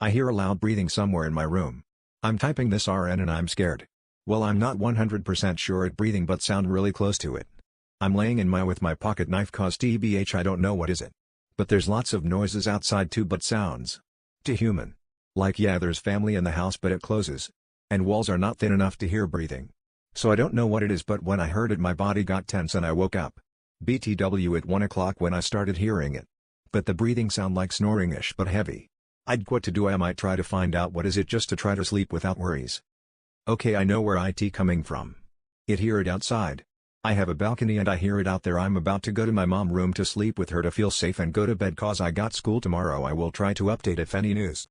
I hear a loud breathing somewhere in my room. I'm typing this RN and I'm scared. Well, I'm not 100% sure at breathing but sound really close to it. I'm laying in my with my pocket knife cause TBH I don't know what is it. But there's lots of noises outside too but sounds to human. Like yeah there's family in the house but it closes. And walls are not thin enough to hear breathing. So I don't know what it is but when I heard it my body got tense and I woke up. BTW at 1 o'clock when I started hearing it. But the breathing sound like snoring-ish but heavy. I'd what to do I might try to find out what is it just to try to sleep without worries. Okay I know where IT coming from. It hear it outside. I have a balcony and I hear it out there. I'm about to go to my mom room to sleep with her to feel safe and go to bed cause I got school tomorrow. I will try to update if any news.